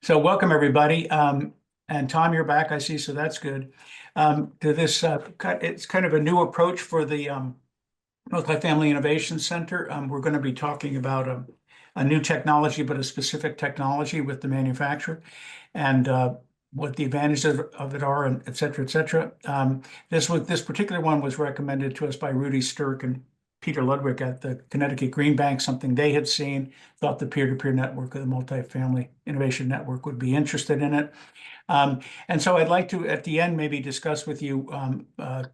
So welcome, everybody. And Tom, you're back, I see, so that's good. To this, it's kind of a new approach for the Multifamily Innovation Center. We're going to be talking about a new technology, but a specific technology with the manufacturer and what the advantages of it are, and et cetera, et cetera. This particular one was recommended to us by Rudy Sturck and Peter Ludwig at the Connecticut Green Bank, something they had seen, thought the peer-to-peer network of the Multifamily Innovation Network would be interested in it. And so I'd like to, at the end, maybe discuss with you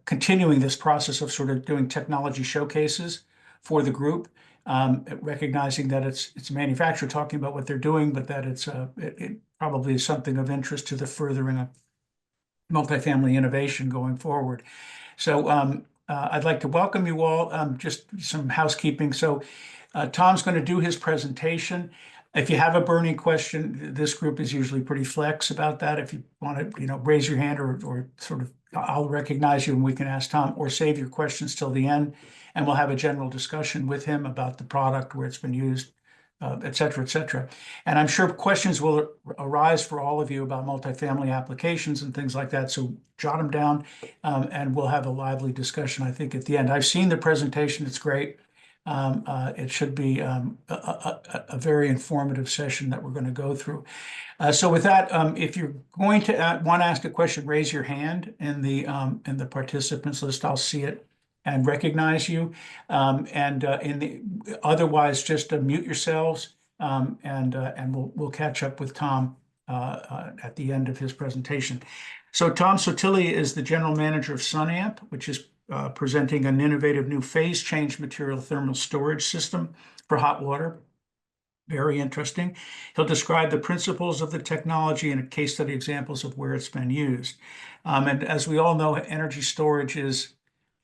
continuing this process of sort of doing technology showcases for the group, recognizing that it's a manufacturer talking about what they're doing, but that it probably is something of interest to the furthering of multifamily innovation going forward. So I'd like to welcome you all. Just some housekeeping. So Tom's going to do his presentation. If you have a burning question, this group is usually pretty flex about that. If you want to, raise your hand or sort of, I'll recognize you and we can ask Tom, or save your questions till the end, and we'll have a general discussion with him about the product, where it's been used, et cetera, et cetera. And I'm sure questions will arise for all of you about multifamily applications and things like that. So jot them down, and we'll have a lively discussion, I think, at the end. I've seen the presentation. It's great. It should be a very informative session that we're going to go through. So with that, if you're going to want to ask a question, raise your hand in the participants list. I'll see it and recognize you. Otherwise, just mute yourselves, and we'll catch up with Tom at the end of his presentation. So Tom Sotilli is the general manager of SunAmp, which is presenting an innovative new phase change material thermal storage system for hot water. Very interesting. He'll describe the principles of the technology and case study examples of where it's been used. And as we all know, energy storage is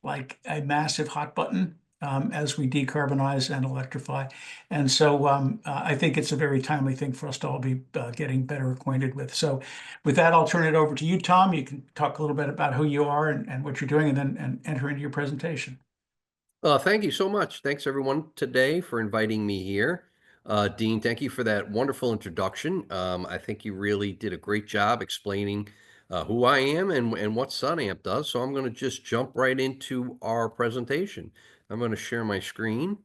like a massive hot button as we decarbonize and electrify. And so I think it's a very timely thing for us to all be getting better acquainted with. So with that, I'll turn it over to you, Tom. You can talk a little bit about who you are and what you're doing, and then enter into your presentation. Thank you so much. Thanks everyone today for inviting me here. Dean, thank you for that wonderful introduction. I think you really did a great job explaining who I am and what SunAmp does. So I'm going to just jump right into our presentation. I'm going to share my screen.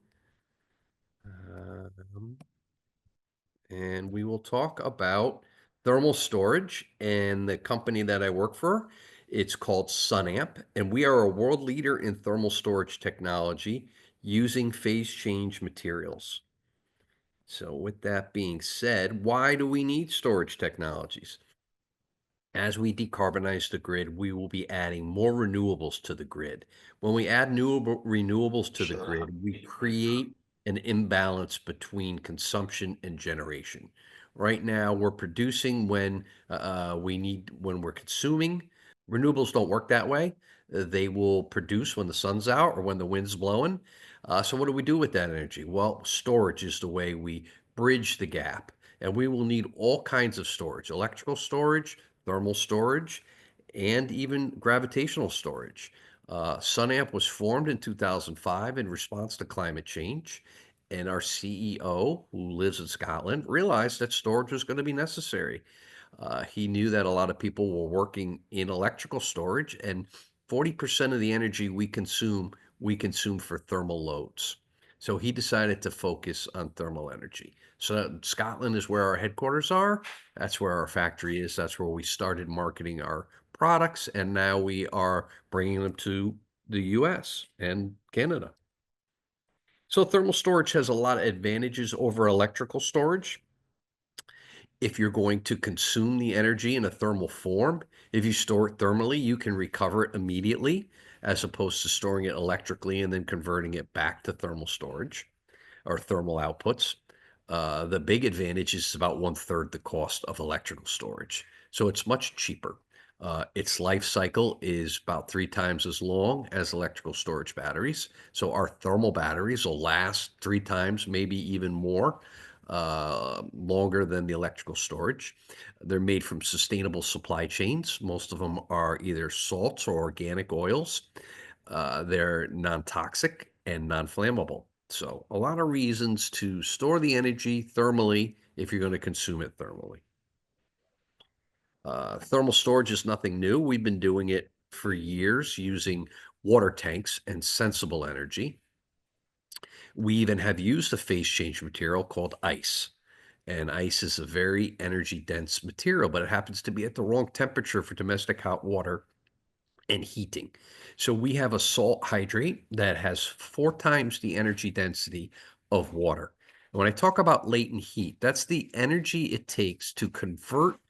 And we will talk about thermal storage and the company that I work for. It's called SunAmp, and we are a world leader in thermal storage technology using phase change materials. So with that being said, why do we need storage technologies? As we decarbonize the grid, we will be adding more renewables to the grid. When we add new renewables to the grid, we create an imbalance between consumption and generation. Right now, we're producing when when we're consuming. Renewables don't work that way. They will produce when the sun's out or when the wind's blowing. So what do we do with that energy? Well, storage is the way we bridge the gap. And we will need all kinds of storage: electrical storage, thermal storage, and even gravitational storage. SunAmp was formed in 2005 in response to climate change, and our CEO, who lives in Scotland, realized that storage was going to be necessary. He knew that a lot of people were working in electrical storage, and 40% of the energy we consume for thermal loads. So he decided to focus on thermal energy. So Scotland is where our headquarters are. That's where our factory is. That's where we started marketing our products, and now we are bringing them to the US and Canada. So thermal storage has a lot of advantages over electrical storage. If you're going to consume the energy in a thermal form, if you store it thermally, you can recover it immediately, as opposed to storing it electrically and then converting it back to thermal storage or thermal outputs. The big advantage is about 1/3 the cost of electrical storage. So it's much cheaper. Its life cycle is about 3 times as long as electrical storage batteries. So our thermal batteries will last 3 times, maybe even more, longer than the electrical storage. They're made from sustainable supply chains. Most of them are either salts or organic oils. They're non-toxic and non-flammable. So a lot of reasons to store the energy thermally if you're going to consume it thermally. Thermal storage is nothing new. We've been doing it for years using water tanks and sensible energy. We even have used a phase change material called ice. And ice is a very energy dense material, but it happens to be at the wrong temperature for domestic hot water and heating. So we have a salt hydrate that has 4 times the energy density of water. And when I talk about latent heat, that's the energy it takes to convert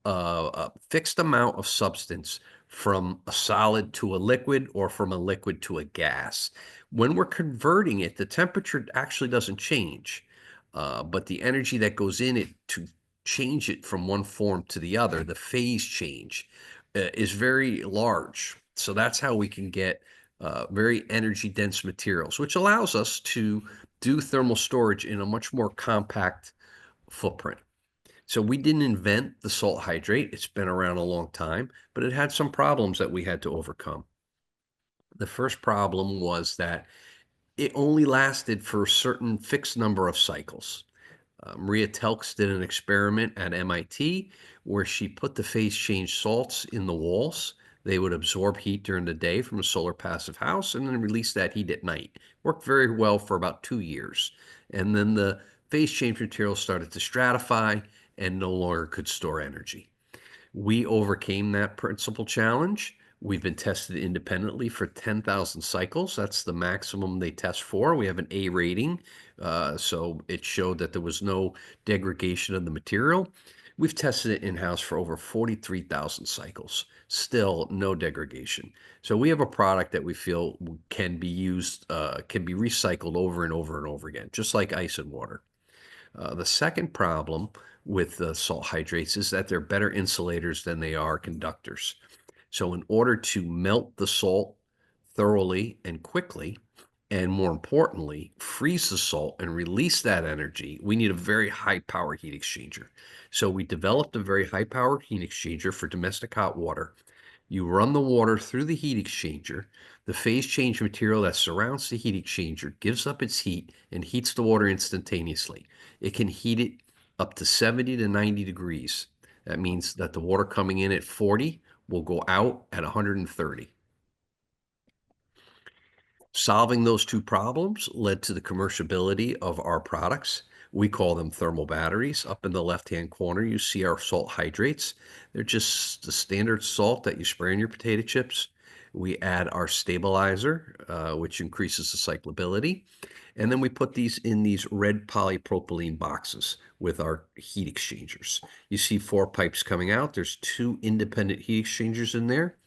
a fixed amount of substance from a solid to a liquid or from a liquid to a gas. When we're converting it, the temperature actually doesn't change, but the energy that goes in it to change it from one form to the other, the phase change, is very large. So that's how we can get very energy dense materials, which allows us to do thermal storage in a much more compact footprint. So we didn't invent the salt hydrate. It's been around a long time, but it had some problems that we had to overcome. The first problem was that it only lasted for a certain fixed number of cycles. Maria Telks did an experiment at MIT where she put the phase change salts in the walls. They would absorb heat during the day from a solar passive house and then release that heat at night. Worked very well for about 2 years. And then the phase change material started to stratify and no longer could store energy. We overcame that principal challenge. We've been tested independently for 10,000 cycles. That's the maximum they test for. We have an A rating, so it showed that there was no degradation of the material. We've tested it in-house for over 43,000 cycles. Still no degradation. So we have a product that we feel can be used, can be recycled over and over and over again, just like ice and water. The second problem with the salt hydrates is that they're better insulators than they are conductors. So in order to melt the salt thoroughly and quickly, and more importantly, freeze the salt and release that energy, we need a very high power heat exchanger. So we developed a very high power heat exchanger for domestic hot water. You run the water through the heat exchanger. The phase change material that surrounds the heat exchanger gives up its heat and heats the water instantaneously. It can heat it up to 70 to 90 degrees. That means that the water coming in at 40 will go out at 130. Solving those two problems led to the commerciality of our products. We call them thermal batteries. Up in the left-hand corner, you see our salt hydrates. They're just the standard salt that you spray on your potato chips. We add our stabilizer, which increases the cyclability. And then we put these in these red polypropylene boxes with our heat exchangers. You see 4 pipes coming out. There's 2 independent heat exchangers in there,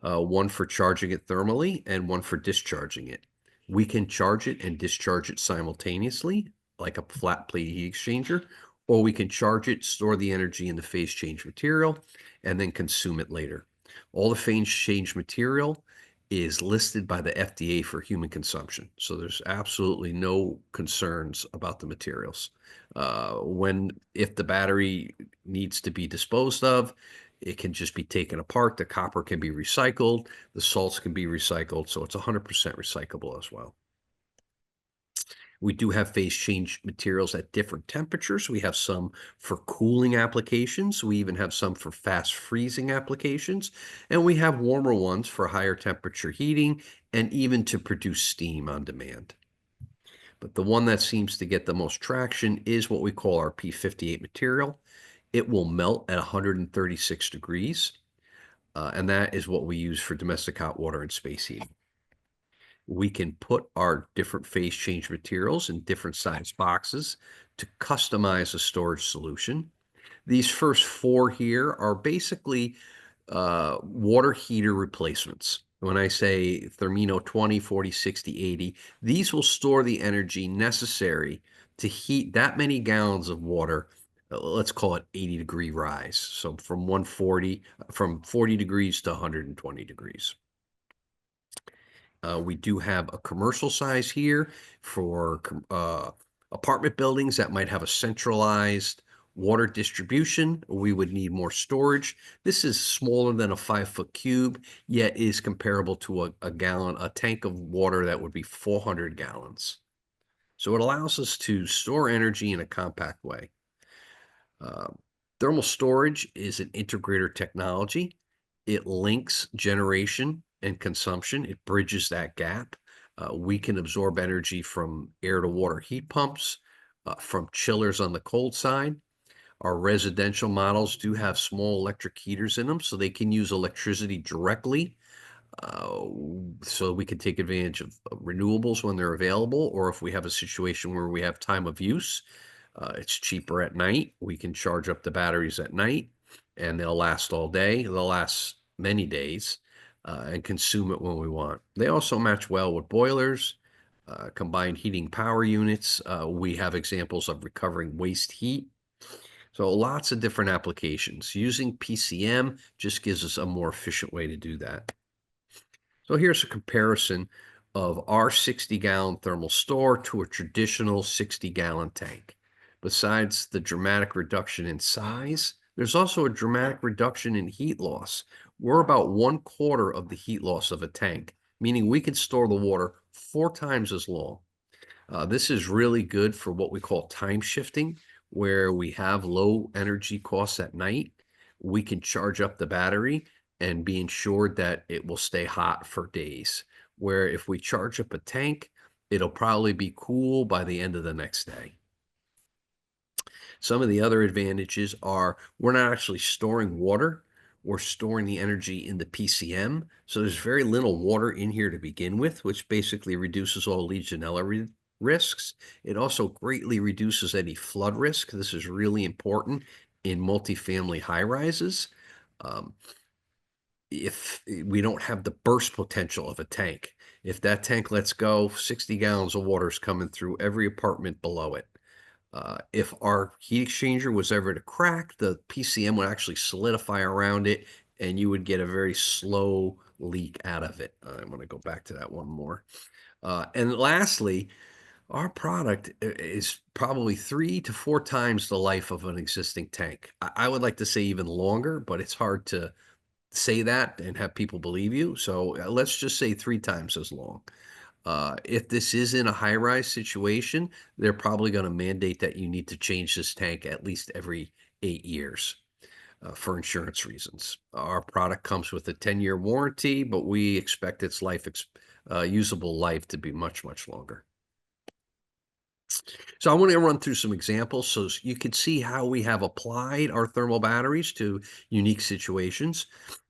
one for charging it thermally and one for discharging it. We can charge it and discharge it simultaneously, like a flat plate heat exchanger, or we can charge it, store the energy in the phase change material, and then consume it later. All the phase change material is listed by the FDA for human consumption. So there's absolutely no concerns about the materials. If the battery needs to be disposed of, it can just be taken apart. The copper can be recycled. The salts can be recycled. So it's 100% recyclable as well. We do have phase change materials at different temperatures. We have some for cooling applications. We even have some for fast freezing applications. And we have warmer ones for higher temperature heating and even to produce steam on demand. But the one that seems to get the most traction is what we call our P58 material. It will melt at 136 degrees, and that is what we use for domestic hot water and space heating. We can put our different phase change materials in different size boxes to customize a storage solution. These first 4 here are basically water heater replacements. When I say Thermino 20, 40, 60, 80, these will store the energy necessary to heat that many gallons of water. Let's call it 80-degree rise. So from 40 degrees to 120 degrees. We do have a commercial size here for apartment buildings that might have a centralized water distribution. We would need more storage. This is smaller than a 5-foot cube, yet is comparable to a tank of water that would be 400 gallons. So it allows us to store energy in a compact way. Thermal storage is an integrator technology. It links generation and consumption. It bridges that gap. We can absorb energy from air to water heat pumps, from chillers on the cold side. Our residential models do have small electric heaters in them, so they can use electricity directly. Uh, so we can take advantage of renewables when they're available, or if we have a situation where we have time of use, it's cheaper at night. We can charge up the batteries at night and they'll last all day. They'll last many days and consume it when we want. They also match well with boilers, combined heating power units. We have examples of recovering waste heat. So lots of different applications. Using PCM just gives us a more efficient way to do that. So here's a comparison of our 60-gallon thermal store to a traditional 60-gallon tank. Besides the dramatic reduction in size, there's also a dramatic reduction in heat loss. We're about 1/4 of the heat loss of a tank, meaning we can store the water 4 times as long. This is really good for what we call time shifting, where we have low energy costs at night. We can charge up the battery and be ensured that it will stay hot for days. Where if we charge up a tank, it'll probably be cool by the end of the next day. Some of the other advantages are we're not actually storing water. We're storing the energy in the PCM. So there's very little water in here to begin with, which basically reduces all Legionella risks. It also greatly reduces any flood risk. This is really important in multifamily high rises. Um, if we don't have the burst potential of a tank, if that tank lets go, 60 gallons of water is coming through every apartment below it. If our heat exchanger was ever to crack, the PCM would actually solidify around it and you would get a very slow leak out of it. I'm going to go back to that one more. And lastly, our product is probably 3 to 4 times the life of an existing tank. I would like to say even longer, but it's hard to say that and have people believe you. So let's just say 3 times as long. If this is in a high-rise situation, they're probably going to mandate that you need to change this tank at least every 8 years for insurance reasons. Our product comes with a 10-year warranty, but we expect its usable life to be much, much longer. So I want to run through some examples so you can see how we have applied our thermal batteries to unique situations.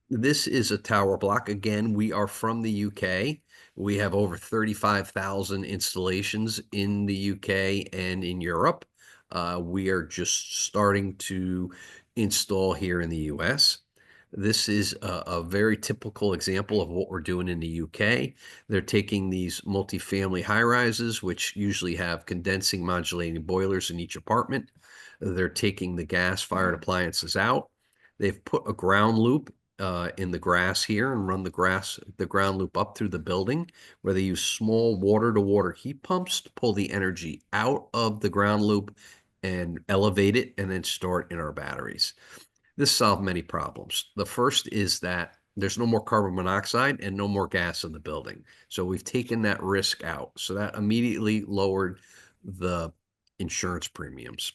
This is a tower block. Again, we are from the UK. We have over 35,000 installations in the UK and in Europe. We are just starting to install here in the US. This is a very typical example of what we're doing in the UK. They're taking these multifamily high rises, which usually have condensing modulating boilers in each apartment. They're taking the gas-fired appliances out. They've put a ground loop in the grass here and run the ground loop up through the building, where they use small water-to-water heat pumps to pull the energy out of the ground loop and elevate it and then store it in our batteries. This solved many problems. The first is that there's no more carbon monoxide and no more gas in the building. So we've taken that risk out. So that immediately lowered the insurance premiums.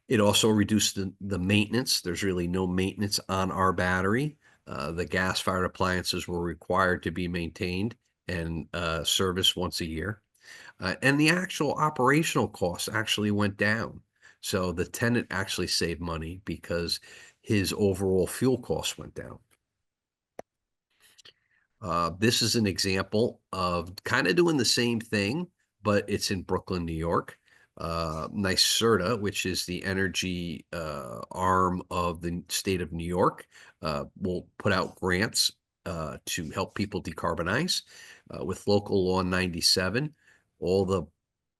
It also reduced the maintenance. There's really no maintenance on our battery. The gas-fired appliances were required to be maintained and serviced once a year. And the actual operational costs actually went down. So the tenant actually saved money because his overall fuel costs went down. This is an example of kind of doing the same thing, but it's in Brooklyn, New York. NYSERDA, which is the energy arm of the state of New York, will put out grants to help people decarbonize. With Local Law 97, all the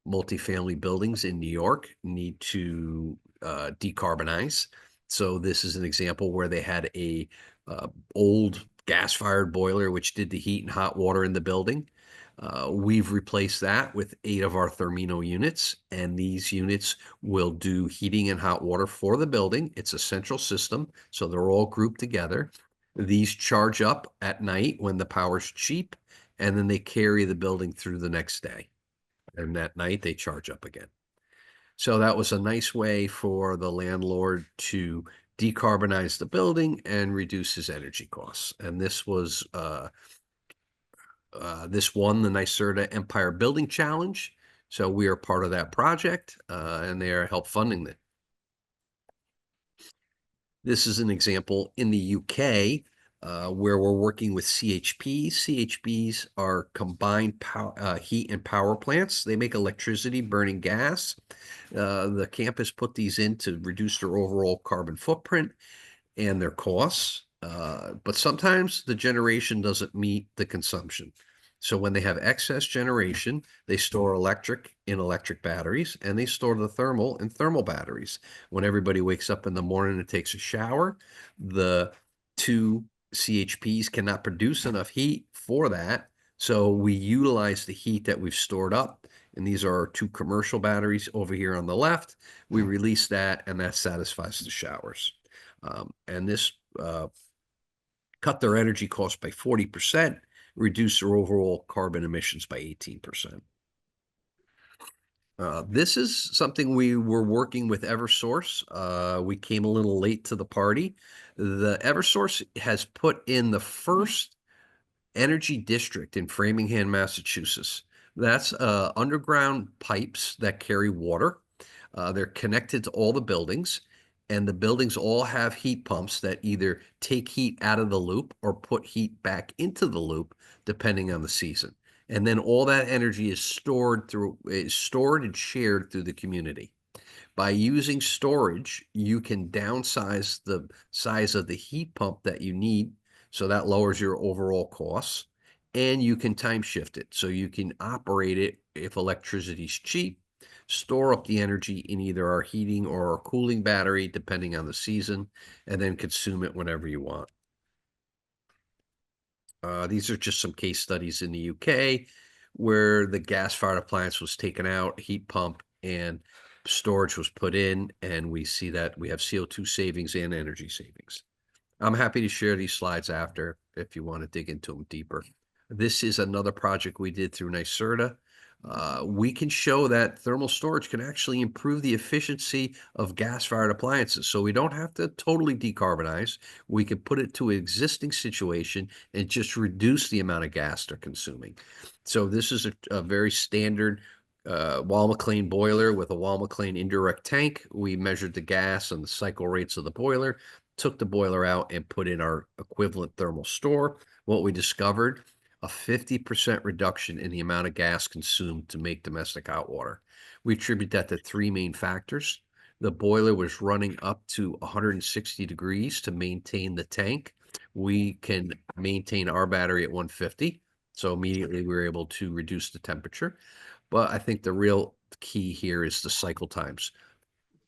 multifamily buildings in New York need to decarbonize. So this is an example where they had a old gas-fired boiler which did the heat and hot water in the building. We've replaced that with 8 of our Thermino units, and these units will do heating and hot water for the building. It's a central system, so they're all grouped together. These charge up at night when the power's cheap, and then they carry the building through the next day. And that night they charge up again. So that was a nice way for the landlord to decarbonize the building and reduce his energy costs. And this won the NYSERDA Empire Building Challenge. So we are part of that project, and they are help funding it. This is an example in the UK where we're working with CHPs. CHPs are combined heat and power plants. They make electricity burning gas. The campus put these in to reduce their overall carbon footprint and their costs. But sometimes the generation doesn't meet the consumption. So when they have excess generation, they store electric in electric batteries, and they store the thermal in thermal batteries. When everybody wakes up in the morning and takes a shower, the two CHPs cannot produce enough heat for that. So we utilize the heat that we've stored up. And these are our two commercial batteries over here on the left. We release that, and that satisfies the showers. And this cut their energy costs by 40%, reduce their overall carbon emissions by 18%. This is something we were working with Eversource. We came a little late to the party. The Eversource has put in the first energy district in Framingham, Massachusetts. That's underground pipes that carry water. They're connected to all the buildings, and the buildings all have heat pumps that either take heat out of the loop or put heat back into the loop, depending on the season. And then all that energy is stored and shared through the community. By using storage, you can downsize the size of the heat pump that you need, so that lowers your overall costs, and you can time shift it. So you can operate it if electricity's cheap, store up the energy in either our heating or our cooling battery, depending on the season, and then consume it whenever you want. These are just some case studies in the UK where the gas-fired appliance was taken out, heat pump, and storage was put in, and we see that we have CO2 savings and energy savings. I'm happy to share these slides after if you want to dig into them deeper. This is another project we did through NYSERDA. We can show that thermal storage can actually improve the efficiency of gas-fired appliances. So we don't have to totally decarbonize. We can put it to an existing situation and just reduce the amount of gas they're consuming. So this is a very standard Wall-McLean boiler with a Wall-McLean indirect tank. We measured the gas and the cycle rates of the boiler, took the boiler out and put in our equivalent thermal store. What we discovered, a 50% reduction in the amount of gas consumed to make domestic hot water. We attribute that to three main factors. The boiler was running up to 160 degrees to maintain the tank. We can maintain our battery at 150. So immediately we were able to reduce the temperature. But I think the real key here is the cycle times.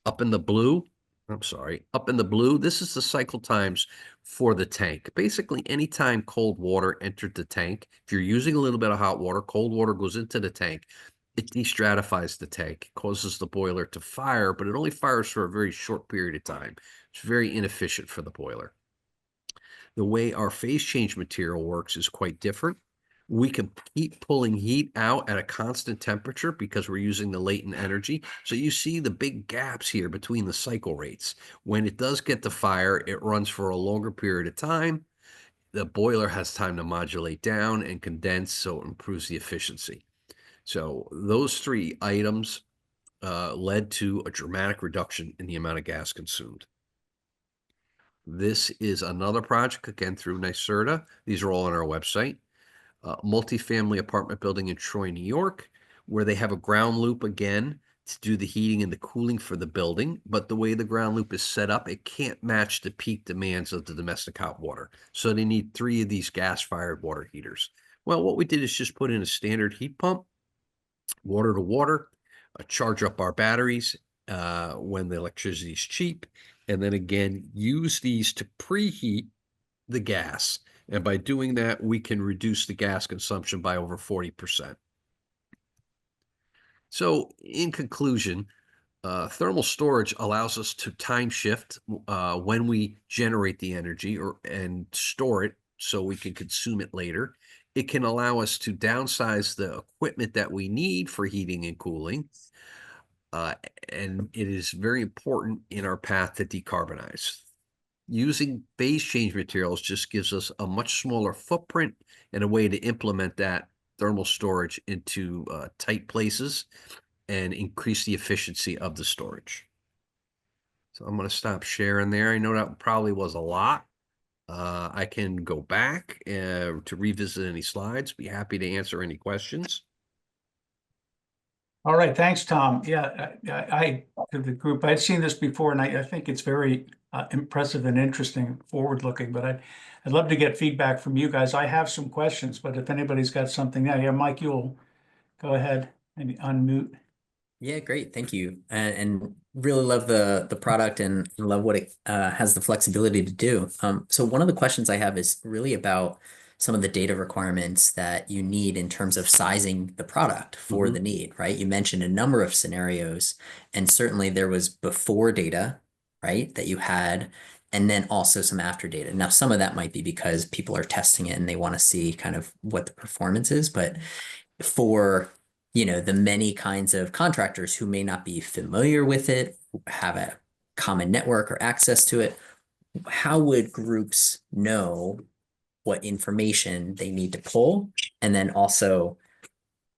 Up in the blue, this is the cycle times for the tank. Basically, anytime cold water entered the tank, if you're using a little bit of hot water, cold water goes into the tank, it destratifies the tank, causes the boiler to fire, but it only fires for a very short period of time. It's very inefficient for the boiler. The way our phase change material works is quite different. We can keep pulling heat out at a constant temperature because we're using the latent energy. So you see the big gaps here between the cycle rates. When it does get to fire, it runs for a longer period of time. The boiler has time to modulate down and condense, so it improves the efficiency. So those three items led to a dramatic reduction in the amount of gas consumed. This is another project, again, through NYSERDA. These are all on our website. Multifamily apartment building in Troy, New York, where they have a ground loop again to do the heating and the cooling for the building. But the way the ground loop is set up, it can't match the peak demands of the domestic hot water. So they need 3 of these gas-fired water heaters. Well, what we did is just put in a standard heat pump, water to water, charge up our batteries when the electricity is cheap, and then again, use these to preheat the gas. And by doing that, we can reduce the gas consumption by over 40%. So in conclusion, thermal storage allows us to time shift when we generate the energy and store it so we can consume it later. It can allow us to downsize the equipment that we need for heating and cooling. uh, and it is very important in our path to decarbonize. Using phase change materials just gives us a much smaller footprint and a way to implement that thermal storage into tight places and increase the efficiency of the storage. So I'm going to stop sharing there. I know that probably was a lot. I can go back to revisit any slides. Be happy to answer any questions. All right, thanks, Tom. Yeah, to the group, I'd seen this before, and I think it's very impressive and interesting, forward-looking, but I'd love to get feedback from you guys. I have some questions, but if anybody's got something now, yeah, Mike, you'll go ahead and unmute. Yeah, great. Thank you. And really love the product and love what it has the flexibility to do. So one of the questions I have is really about some of the data requirements that you need in terms of sizing the product for the need, right? You mentioned a number of scenarios, and certainly there was before data, right, that you had, and then also some after data. Now, some of that might be because people are testing it and they want to see kind of what the performance is, but for the many kinds of contractors who may not be familiar with it, have a common network or access to it, how would groups know what information they need to pull? And then also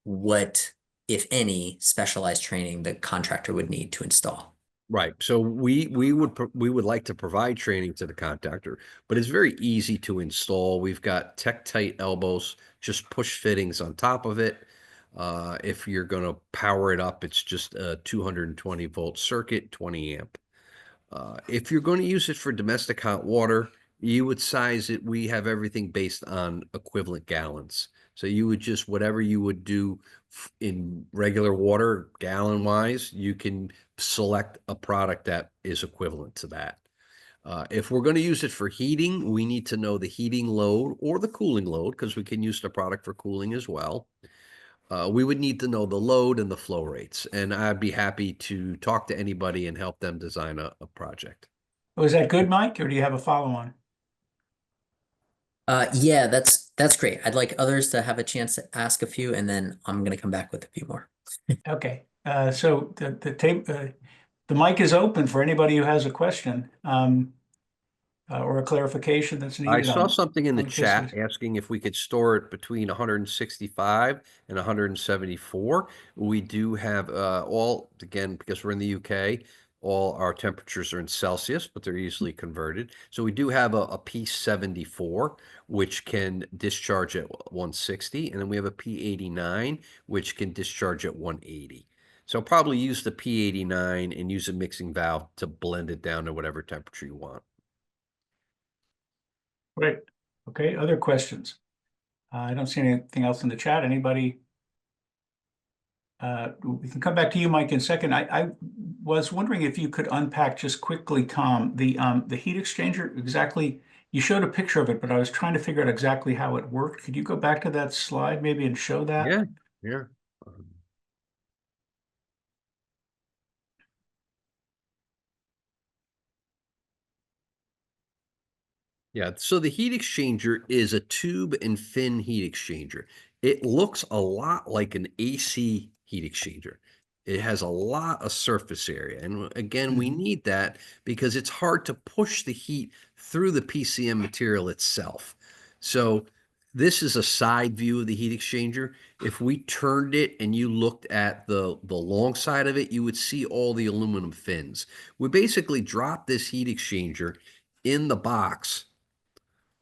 what, if any, specialized training the contractor would need to install? Right. So we would like to provide training to the contractor, but it's very easy to install. We've got tech tight elbows, just push fittings on top of it. If you're going to power it up, it's just a 220-volt circuit, 20 amp. If you're going to use it for domestic hot water, you would size it. We have everything based on equivalent gallons. So you would just, whatever you would do in regular water, gallon wise, you can select a product that is equivalent to that. If we're going to use it for heating, we need to know the heating load or the cooling load, because we can use the product for cooling as well. We would need to know the load and the flow rates, and I'd be happy to talk to anybody and help them design a project. Was that good, Mike, or do you have a follow-on? Yeah, that's great. I'd like others to have a chance to ask a few, and then I'm gonna come back with a few more. Okay, so the mic is open for anybody who has a question or a clarification that's I needed saw something in the on cases. chat asking if we could store it between 165 and 174. We do have again, because we're in the UK, all our temperatures are in Celsius, but they're easily converted. So we do have a P74, which can discharge at 160, and then we have a P89, which can discharge at 180. So probably use the P89 and use a mixing valve to blend it down to whatever temperature you want. Great. Okay, other questions? I don't see anything else in the chat. Anybody? We can come back to you, Mike, in a second. I was wondering if you could unpack just quickly, Tom, the heat exchanger exactly. You showed a picture of it, but I was trying to figure out exactly how it worked. Could you go back to that slide maybe and show that? Yeah, yeah. Yeah, so the heat exchanger is a tube and fin heat exchanger. It looks a lot like an AC heat exchanger. It has a lot of surface area. And again, we need that because it's hard to push the heat through the PCM material itself. So this is a side view of the heat exchanger. If we turned it and you looked at the long side of it, you would see all the aluminum fins. We basically drop this heat exchanger in the box.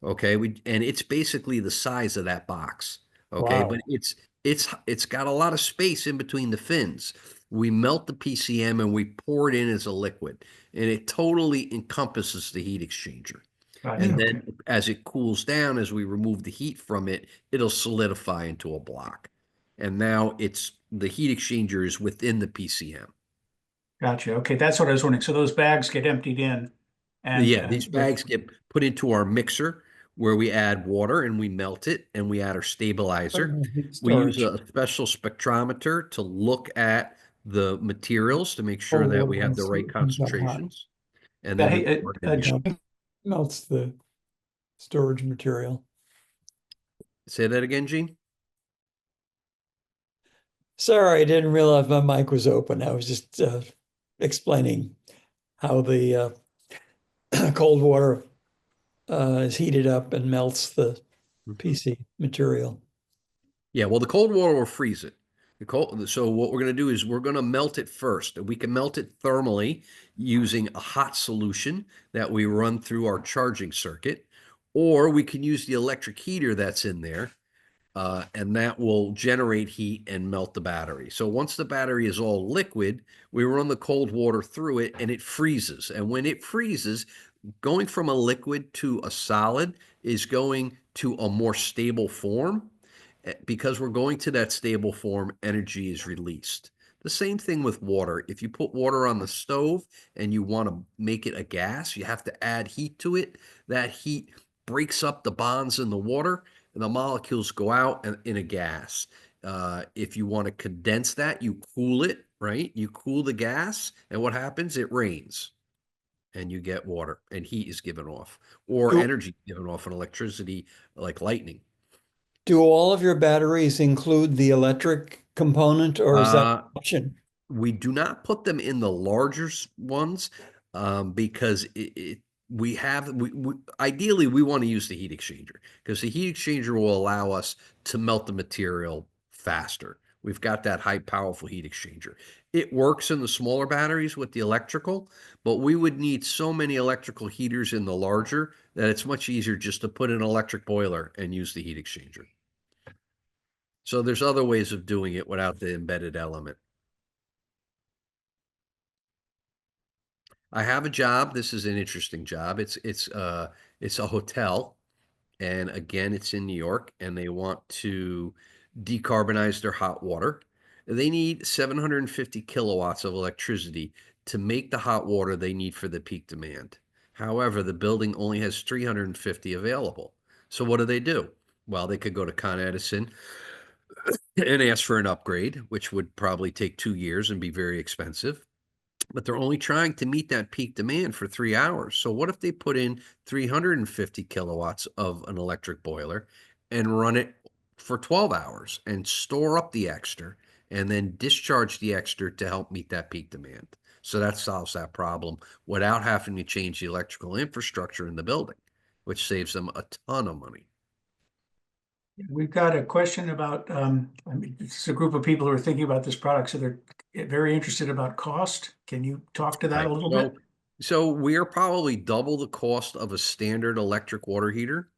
Okay, and it's basically the size of that box. Okay, Wow. but it's got a lot of space in between the fins. We melt the PCM and we pour it in as a liquid, and it totally encompasses the heat exchanger. Gotcha, And okay. then as it cools down, as we remove the heat from it, it'll solidify into a block. And now the heat exchanger is within the PCM. Gotcha. Okay, that's what I was wondering. So those bags get emptied in and Yeah, these bags get put into our mixer where we add water and we melt it and we add our stabilizer. We use Storage. a special spectrometer to look at the materials to make sure Cold that water we have the once right it comes out hot. concentrations. And Yeah, then we hey, pour it in the Yeah, melts the storage material. Say that again, Gene? Sorry, I didn't realize my mic was open. I was just explaining how the cold water is heated up and melts the PC material. Yeah, well, the cold water will freeze it. So what we're going to do is we're going to melt it first. We can melt it thermally using a hot solution that we run through our charging circuit, or we can use the electric heater that's in there, and that will generate heat and melt the battery. So once the battery is all liquid, we run the cold water through it and it freezes. And when it freezes, going from a liquid to a solid is going to a more stable form. Because we're going to that stable form, energy is released. The same thing with water. If you put water on the stove and you want to make it a gas, you have to add heat to it. That heat breaks up the bonds in the water, and the molecules go out in a gas. If you want to condense that, you cool it, right? You cool the gas, and what happens? It rains, and you get water, and heat is given off, or Do, energy given off, and electricity like lightning. do all of your batteries include the electric component, or is that an Uh, option? We do not put them in the larger ones because ideally we want to use the heat exchanger because the heat exchanger will allow us to melt the material faster. We've got that high powerful heat exchanger. It works in the smaller batteries with the electrical, but we would need so many electrical heaters in the larger that it's much easier just to put an electric boiler and use the heat exchanger. So there's other ways of doing it without the embedded element. I have a job. This is an interesting job. It's a hotel, and again, it's in New York, and they want to decarbonize their hot water. They need 750 kilowatts of electricity to make the hot water they need for the peak demand. However, the building only has 350 available. So what do? Well, they could go to Con Edison and ask for an upgrade, which would probably take 2 years and be very expensive, but they're only trying to meet that peak demand for 3 hours. So what if they put in 350 kilowatts of an electric boiler and run it for 12 hours and store up the extra and then discharge the extra to help meet that peak demand? So that solves that problem without having to change the electrical infrastructure in the building, which saves them a ton of money. We've got a question about, I mean, it's a group of people who are thinking about this product, so they're very interested about cost. Can you talk to that Right. a little bit? So we're probably double the cost of a standard electric water heater.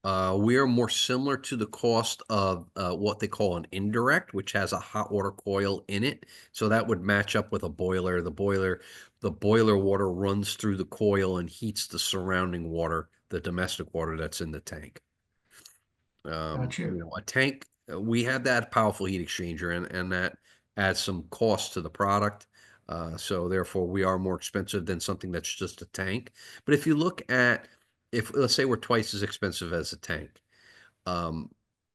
We are more similar to the cost of what they call an indirect, which has a hot water coil in it. So that would match up with a boiler. The boiler water runs through the coil and heats the surrounding water, the domestic water that's in the tank. Gotcha. A tank, we have that powerful heat exchanger, and that adds some cost to the product. So therefore, we are more expensive than something that's just a tank. But if you look at, if let's say we're twice as expensive as a tank, um,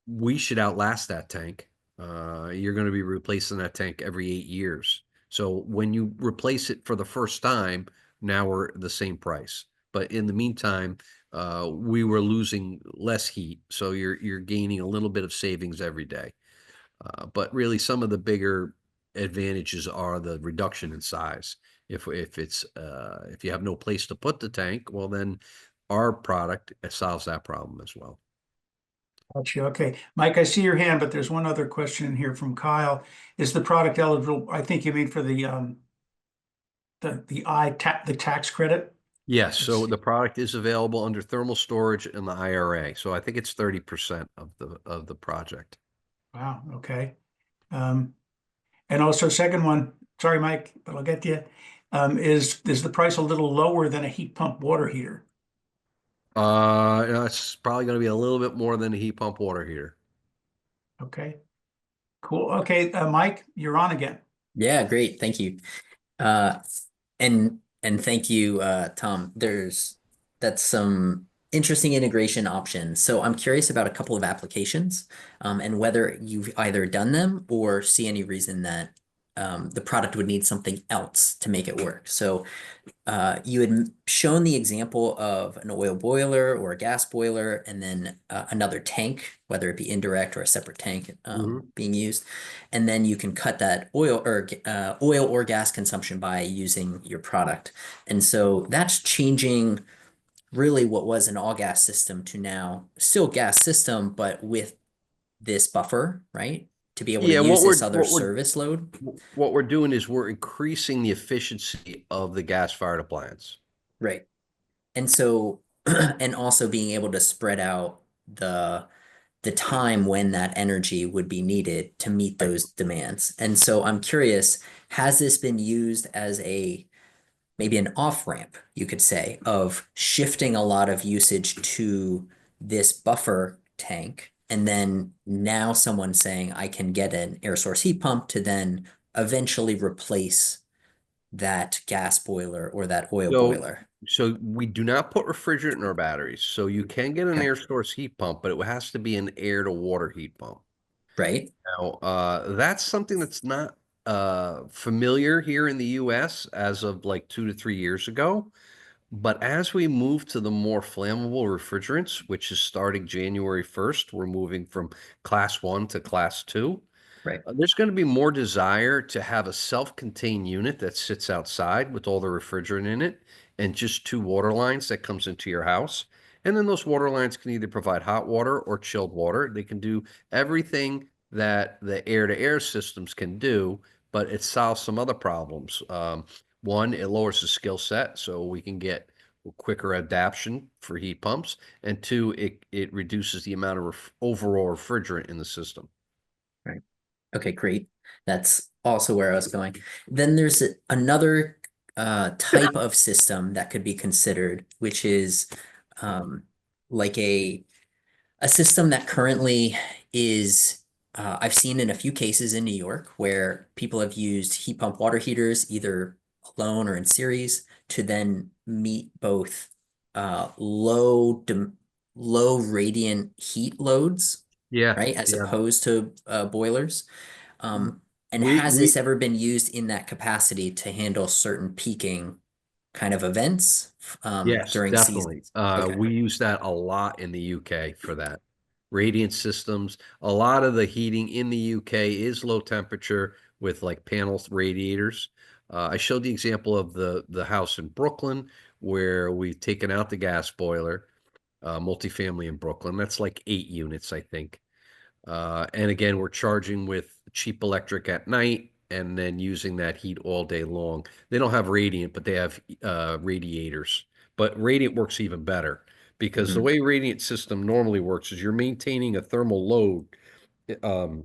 we should outlast that tank. You're going to be replacing that tank every 8 years. So when you replace it for the first time, now we're the same price. But in the meantime, we were losing less heat, so you're gaining a little bit of savings every day. But really, some of the bigger advantages are the reduction in size. If you have no place to put the tank, well, then our product solves that problem as well. Gotcha. Okay. Mike, I see your hand, but there's one other question here from Kyle. Is the product eligible? I think you mean for the tax credit? Yes, so It's- the product is available under thermal storage in the IRA. So I think it's 30% of the project. Wow, okay. Um, and also second one, sorry, Mike, but I'll get to you. Is the price a little lower than a heat pump water heater? It's probably going to be a little bit more than a heat pump water heater. Okay, cool. Okay, Mike, you're on again. Yeah, great. Thank you. Uh, and thank you, Tom. That's some interesting integration options. So I'm curious about a couple of applications, and whether you've either done them or see any reason that the product would need something else to make it work. So you had shown the example of an oil boiler or a gas boiler, and then another tank, whether it be indirect or a separate tank Mhm. being used, and then you can cut that oil or gas consumption by using your product. And so that's changing really what was an all gas system to now still gas system, but with this buffer, right? To be able to Yeah, use this other service load. what we're doing is we're increasing the efficiency of the gas-fired appliance. Right. And so, and also being able to spread out the time when that energy would be needed to meet those demands. And so I'm curious, has this been used as a maybe an off ramp, you could say, of shifting a lot of usage to this buffer tank, and then now someone saying I can get an air source heat pump to then eventually replace that gas boiler or that oil So, boiler. so we do not put refrigerant in our batteries. So you can get an Okay. air source heat pump, but it has to be an air to water heat pump. Right? Now, that's something that's not familiar here in the US as of like 2 to 3 years ago. But as we move to the more flammable refrigerants, which is starting January 1st, we're moving from class 1 to class 2. Right. There's going to be more desire to have a self-contained unit that sits outside with all the refrigerant in it and just two water lines that comes into your house. And then those water lines can either provide hot water or chilled water. They can do everything that the air-to-air systems can do, but it solves some other problems. One, it lowers the skill set, so we can get quicker adaptation for heat pumps. And two, it reduces the amount of overall refrigerant in the system. Right. Okay, great. That's also where I was going. Then there's another type of system that could be considered, which is um, like a system that currently is, I've seen in a few cases in New York where people have used heat pump water heaters either alone or in series to then meet both low radiant heat loads, Yeah, right, as yeah. opposed to boilers. And We has we this ever been used in that capacity to handle certain peaking kind of events Yes, during definitely. seasons? Okay. We use that a lot in the UK for that. Radiant systems. A lot of the heating in the UK is low temperature with like panel radiators. I showed the example of the house in Brooklyn where we've taken out the gas boiler, multifamily in Brooklyn. That's like 8 units, I think. And again, we're charging with cheap electric at night and then using that heat all day long. They don't have radiant, but they have radiators. But radiant works even better because the Mhm. way radiant system normally works is you're maintaining a thermal load. Um,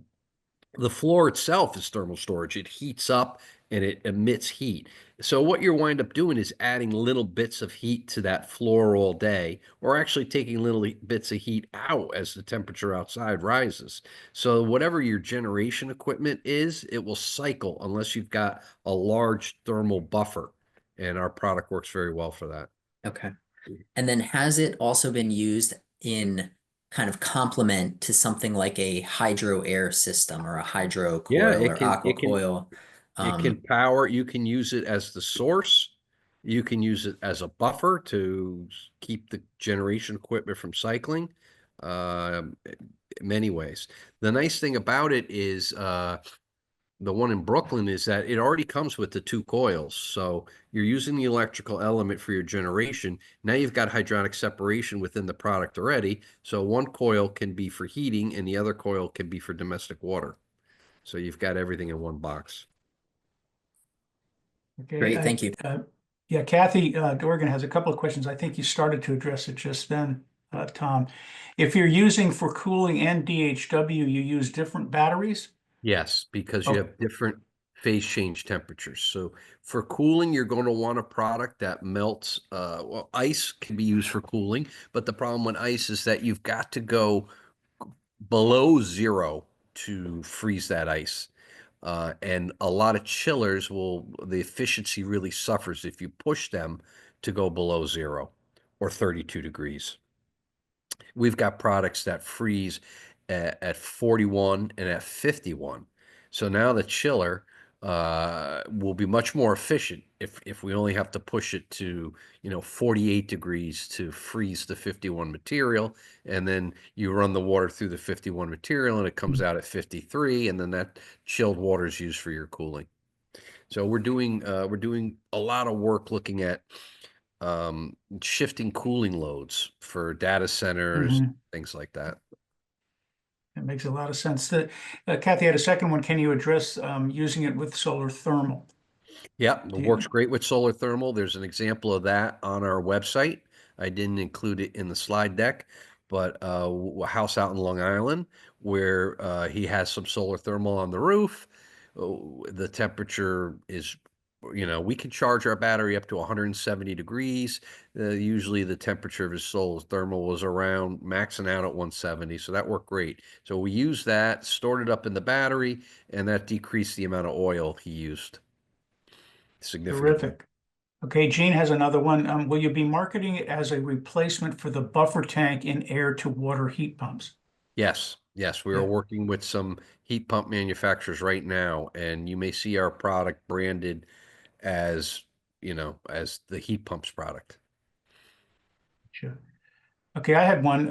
the floor itself is thermal storage. It heats up and it emits heat. So what you wind up doing is adding little bits of heat to that floor all day, or actually taking little bits of heat out as the temperature outside rises. So whatever your generation equipment is, it will cycle unless you've got a large thermal buffer. And our product works very well for that. Okay. And then has it also been used in kind of complement to something like a hydro air system or a hydro Yeah, coil or aqua coil? it can power, you can use it as the source. You can use it as a buffer to keep the generation equipment from cycling. Um, Many ways. The nice thing about it is the one in Brooklyn is that it already comes with the two coils. So you're using the electrical element for your generation. Now you've got hydronic separation within the product already. So one coil can be for heating and the other coil can be for domestic water. So you've got everything in one box. Okay, Great, thank you. yeah, Kathy Dorgan has a couple of questions. I think you started to address it just then, Tom. If you're using for cooling and DHW, you use different batteries? Yes, because you Oh, have different phase change temperatures. So for cooling, you're going to want a product that melts. Well, ice can be used for cooling, but the problem with ice is that you've got to go below zero to freeze that ice. And a lot of chillers the efficiency really suffers if you push them to go below zero or 32 degrees. We've got products that freeze at 41 and at 51. So now the chiller will be much more efficient if we only have to push it to, 48 degrees to freeze the 51 material, and then you run the water through the 51 material and it comes out at 53, and then that chilled water is used for your cooling. So we're doing a lot of work looking at shifting cooling loads for data centers, Mhm. things like that. That makes a lot of sense. Kathy had a second one. Can you address using it with solar thermal? Yeah, it Do works you? great with solar thermal. There's an example of that on our website. I didn't include it in the slide deck, but a house out in Long Island where he has some solar thermal on the roof. Oh, the temperature is, we can charge our battery up to 170 degrees. Usually the temperature of his solar thermal was around maxing out at 170, so that worked great. So we used that, stored it up in the battery, and that decreased the amount of oil he used significantly. Terrific. Okay, Gene has another one. Will you be marketing it as a replacement for the buffer tank in air to water heat pumps? Yes, yes, we are Yeah, working with some heat pump manufacturers right now, and you may see our product branded as, as the heat pumps product. sure. Okay, I had one.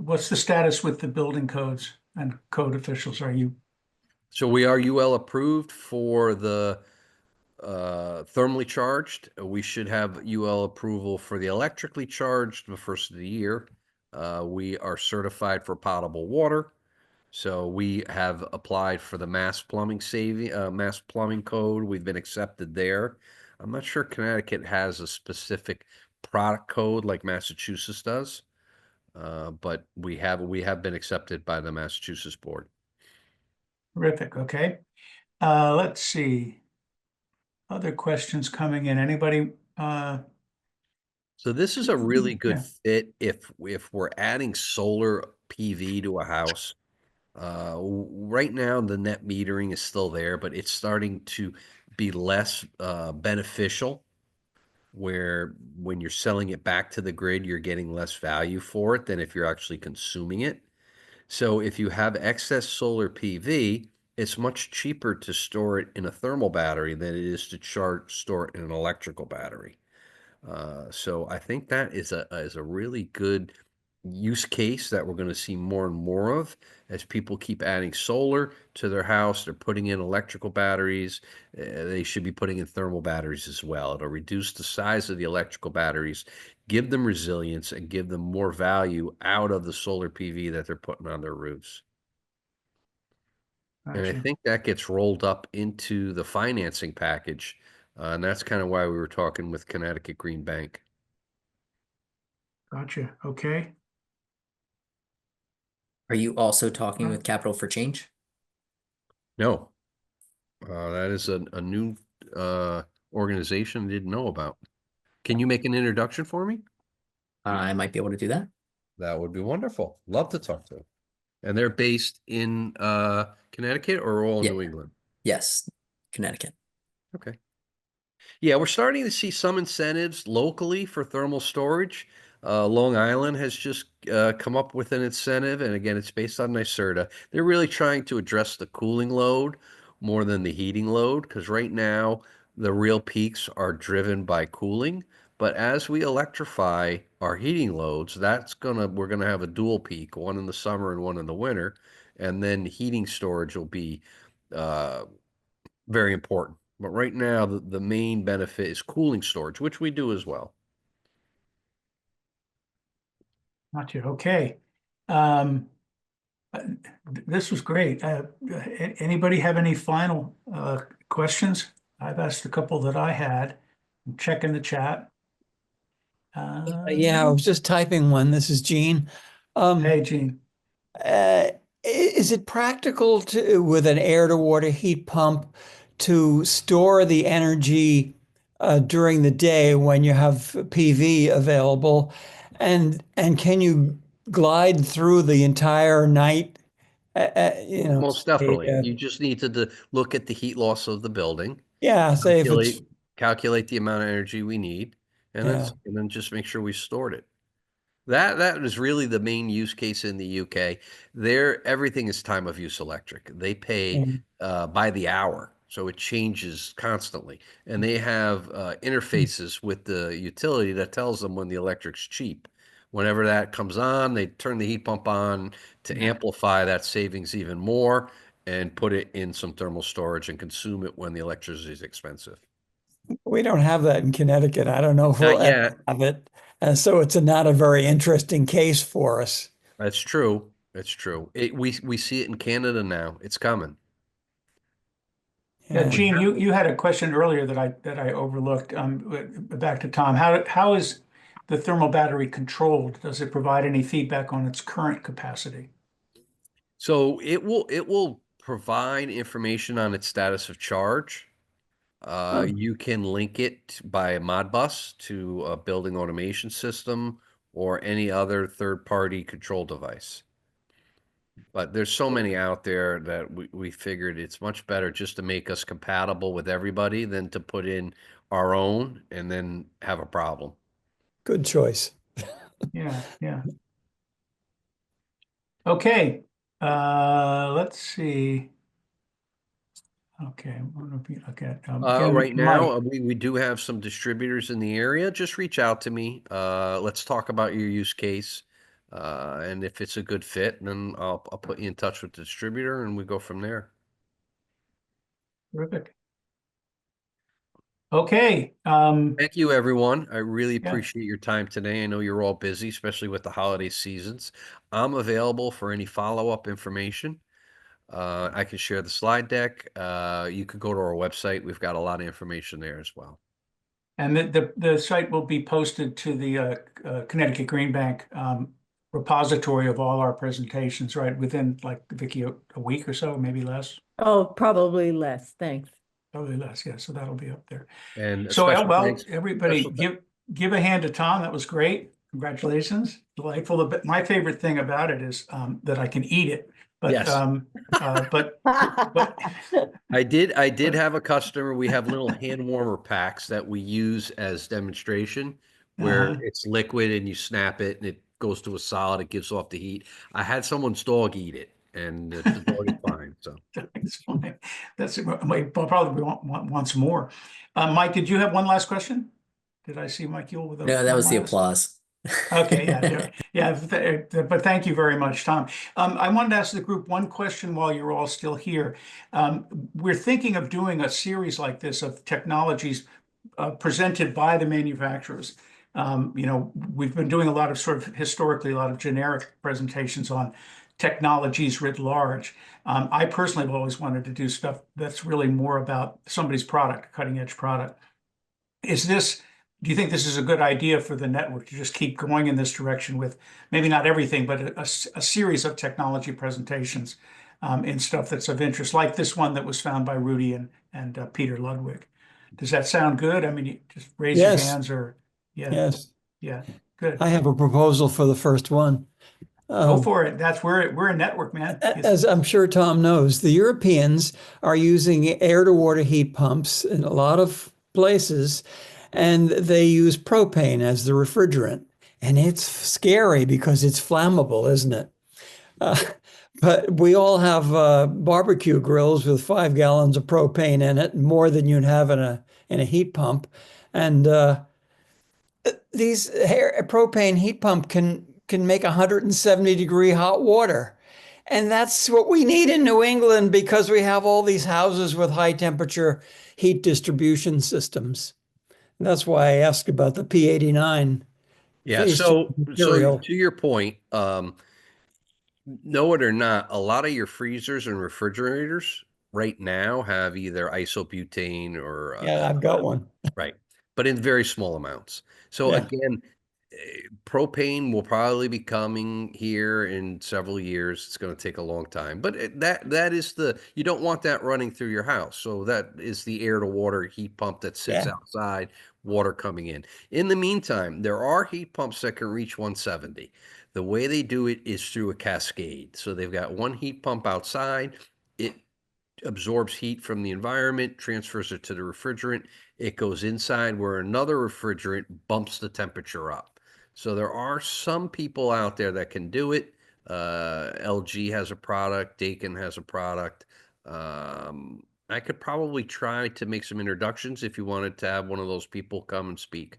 What's the status with the building codes and code officials? Are you? So we are UL approved for the thermally charged. We should have UL approval for the electrically charged the first of the year. We are certified for potable water. So we have applied for the mass plumbing code. We've been accepted there. I'm not sure Connecticut has a specific product code like Massachusetts does, but we have been accepted by the Massachusetts board. Terrific. Okay. Let's see. Other questions coming in. Anybody? So this is a really good Yeah, fit if we're adding solar PV to a house. Right now, the net metering is still there, but it's starting to be less beneficial. Where when you're selling it back to the grid, you're getting less value for it than if you're actually consuming it. So if you have excess solar PV, it's much cheaper to store it in a thermal battery than it is to store it in an electrical battery. So I think that is a really good use case that we're going to see more and more of as people keep adding solar to their house. They're putting in electrical batteries. They should be putting in thermal batteries as well. It'll reduce the size of the electrical batteries, give them resilience, and give them more value out of the solar PV that they're putting on their roofs. And I gotcha. think that gets rolled up into the financing package. And that's kind of why we were talking with Connecticut Green Bank. Gotcha. Okay. Are you also talking Uh, with Capital for Change? No, that is a new uh, organization I didn't know about. Can you make an introduction for me? I might be able to do that. That would be wonderful. Love to talk to them. And they're based in Connecticut or all Yeah. New England? Yes, Connecticut. Okay. Yeah, we're starting to see some incentives locally for thermal storage. Long Island has just come up with an incentive, and again, it's based on NYSERDA. They're really trying to address the cooling load more than the heating load, because right now the real peaks are driven by cooling. But as we electrify our heating loads, we're gonna have a dual peak, one in the summer and one in the winter, and then heating storage will be uh, very important. But right now, the main benefit is cooling storage, which we do as well. Gotcha. Okay. Um, uh, this was great. Anybody have any final questions? I've asked a couple that I had. Check in the chat. Yeah, I was just typing one. This is Gene. Um, Hey, Gene. is it practical to, with an air to water heat pump, to store the energy during the day when you have PV available? And can you glide through the entire night? Most Say, definitely. You just need to look at the heat loss of the building, yeah, say if it's calculate calculate the amount of energy we need, and yeah. then just make sure we stored it. That is really the main use case in the UK. There, everything is time of use electric. They pay Mm. by the hour, so it changes constantly. And they have interfaces with the utility that tells them when the electric's cheap. Whenever that comes on, they turn the heat pump on to Yeah. amplify that savings even more and put it in some thermal storage and consume it when the electricity is expensive. We don't have that in Connecticut. I don't know if we'll Not ever yet. have it. And so it's not a very interesting case for us. That's true. That's true. We see it in Canada now. It's coming. Yeah, Yeah. Gene, you had a question earlier that I overlooked. Back to Tom. How is the thermal battery controlled? Does it provide any feedback on its current capacity? So it will provide information on its status of charge. Oh, You can link it by Modbus to a building automation system or any other third-party control device. But there's so many out there that we figured it's much better just to make us compatible with everybody than to put in our own and then have a problem. good choice. Yeah, yeah. Okay. Let's see. Okay, I'm gonna be okay. Again, Right now, Mike. we do have some distributors in the area. Just reach out to me. Let's talk about your use case. And if it's a good fit, then I'll put you in touch with the distributor and we go from there. Terrific. Okay. Thank you, everyone. I really Yeah. appreciate your time today. I know you're all busy, especially with the holiday seasons. I'm available for any follow-up information. I can share the slide deck. You could go to our website. We've got a lot of information there as well. And the site will be posted to the Connecticut Green Bank repository of all our presentations, right? Within like Vicky, a week or so, maybe less. Oh, probably less, thanks. Probably less, yeah. So that'll be up there. And a So, special well, thanks. everybody, Special th- give a hand to Tom. That was great. Congratulations. Delightful. My favorite thing about it is that I can eat it. But Yes. but I did have a customer. We have little hand warmer packs that we use as demonstration where uh, it's liquid and you snap it and it goes to a solid. It gives off the heat. I had someone's dog eat it and the dog is fine. So it's fine. That's it. I'll probably want some more. Mike, did you have one last question? Did I see Mike Yule with No, that one was the last? applause. Okay, yeah. But thank you very much, Tom. I wanted to ask the group one question while you're all still here. We're thinking of doing a series like this of technologies presented by the manufacturers. We've been doing a lot of sort of historically a lot of generic presentations on technologies writ large. I personally have always wanted to do stuff that's really more about somebody's product, cutting edge product. Do you think this is a good idea for the network to just keep going in this direction with maybe not everything, but a series of technology presentations in stuff that's of interest, like this one that was found by Rudy and Peter Ludwig? Does that sound good? I mean, you just raise your Yes, hands or, yeah, yes. yeah, good. I have a proposal for the first one. Go for it. That's where we're a network, man. As I'm sure Tom knows, the Europeans are using air-to-water heat pumps in a lot of places, and they use propane as the refrigerant. And it's scary because it's flammable, isn't it? Uh, but we all have barbecue grills with 5 gallons of propane in it, more than you'd have in a heat pump. And these propane heat pump can make 170-degree hot water. And that's what we need in New England because we have all these houses with high temperature heat distribution systems. And that's why I asked about the P89 yeah. phase change So material. to your point, know it or not, a lot of your freezers and refrigerators right now have either isobutane or Yeah, I've got one. right, but in very small amounts. So Yeah, again, propane will probably be coming here in several years. It's going to take a long time, but that is you don't want that running through your house. So that is the air to water heat pump that sits yeah, outside, water coming in. In the meantime, there are heat pumps that can reach 170. The way they do it is through a cascade. So they've got one heat pump outside. It absorbs heat from the environment, transfers it to the refrigerant. It goes inside where another refrigerant bumps the temperature up. So there are some people out there that can do it. LG has a product, Daikin has a product. I could probably try to make some introductions if you wanted to have one of those people come and speak.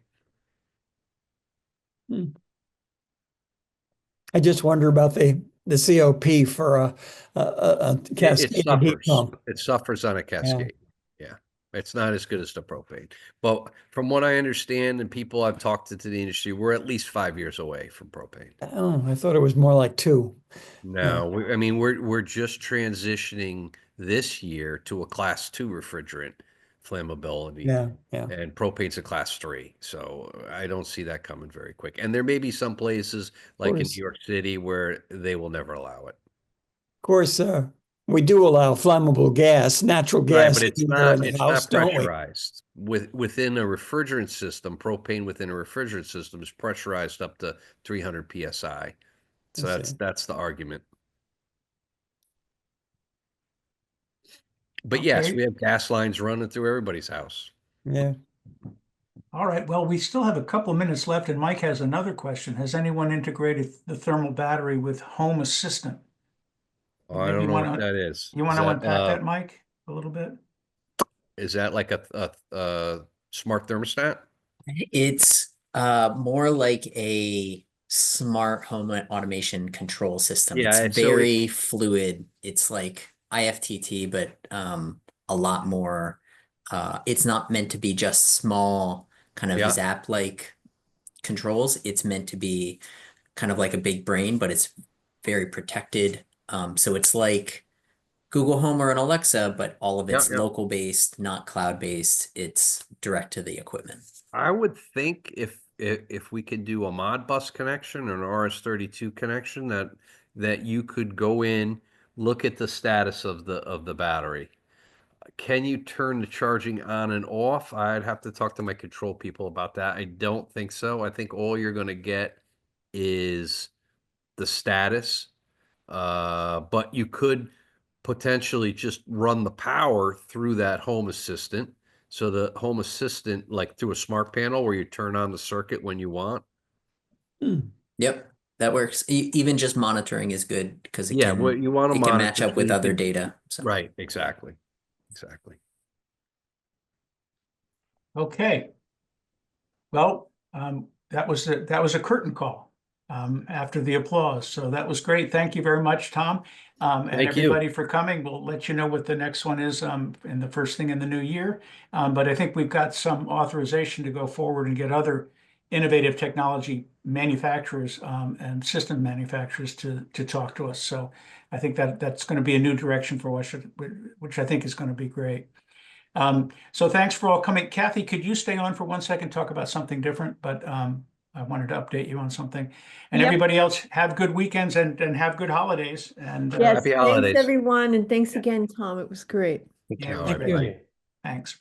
I just wonder about the COP for a It cascaded heat suffers. pump. It suffers on a cascade. Yeah. It's not as good as the propane. But from what I understand and people I've talked to the industry, we're at least 5 years away from propane. Oh, I thought it was more like 2. No, I mean we're just transitioning this year to a class 2 refrigerant flammability. Yeah. And propane's a class 3. So I don't see that coming very quick. And there may be some places like in course. New York City where they will never allow it. Of course, we do allow flammable gas, natural Right, gas but it's here in the it's house, not don't we? pressurized. Within a refrigerant system, propane within a refrigerant system is pressurized up to 300 psi. So I see. that's the argument. But yes, Okay. we have gas lines running through everybody's house. Yeah. All right, well, we still have a couple of minutes left, and Mike has another question. Has anyone integrated the thermal battery with Home Assistant? Oh, I Maybe don't you know want what to that is. you want to unpack that, Mike, a little bit? Is that like a smart thermostat? It's more like a smart home automation control system. Yeah, It's so very fluid. It's like IFTT, but a lot more. It's not meant to be just small kind of yeah. zap-like controls. It's meant to be kind of like a big brain, but it's very protected. So it's like Google Home or an Alexa, but all of it's Yeah. local based, not cloud based. It's direct to the equipment. I would think if we could do a Modbus connection or an RS-32 connection that you could go in, look at the status of the battery. Can you turn the charging on and off? I'd have to talk to my control people about that. I don't think so. I think all you're going to get is the status. But you could potentially just run the power through that Home Assistant. So the Home Assistant, like through a smart panel where you turn on the circuit when you want. Yep, that works. Even just monitoring is good because Yeah, what you want to it can monitor match up so with you other can- data. So Right, exactly. Okay. Well, that was a curtain call after the applause. So that was great. Thank you very much, Tom. And Thank you. everybody for coming. We'll let you know what the next one is in the first thing in the new year. But I think we've got some authorization to go forward and get other innovative technology manufacturers and system manufacturers to talk to us. So I think that's going to be a new direction for us, which I think is going to be great. So thanks for all coming. Kathy, could you stay on for 1 second, talk about something different? But I wanted to update you on something. And Yep. everybody else, have good weekends and have good holidays. And Yes, Happy thanks, holidays. everyone, and thanks again, Tom. It was great. yeah, it was All right, great. bye. Thanks.